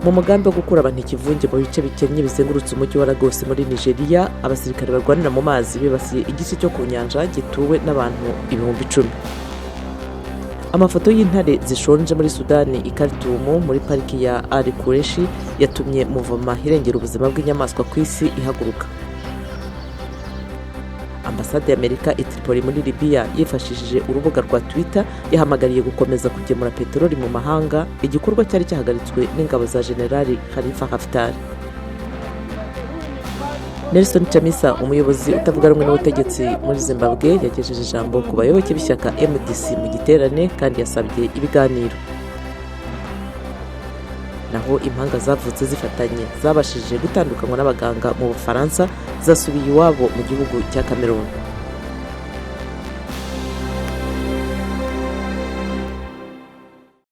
mu mugambi wo gukura abantu ikivunge mu bice bikennye bizengurutse umujyi wa Lagos muri Nigeria. Abasirikare barwanira mu mazi bibasiye igice cyo ku nyanja gituwe n'abantu 10,000. Amafoto y'intare zishonje muri Sudani i Khartoum muri pariki ya Ali Kureshi yatumye muvoma irengera ubuzima bw'inyamaswa ku isi ihaguruka. Ambasade y'Amerika i Tripoli muri Libya yifashishije urubuga rwa Twitter yahamagariye gukomeza kugemura peteroli mu mahanga, igikorwa cyari cyahagaritswe n'ingabo za Generali Khalifa Haftar. Nelson Chamisa, umuyobozi utavuga rumwe n'ubutegetsi muri Zimbabwe, yagejeje ijambo ku bayoboke b'ishyaka MDC mu giterane kandi yasabye ibiganiro. Naho impanga zavutse zifatanye zabashije gutandukanywa n'abaganga mu Bufaransa zasubiye iwabo mu gihugu cya Cameroon.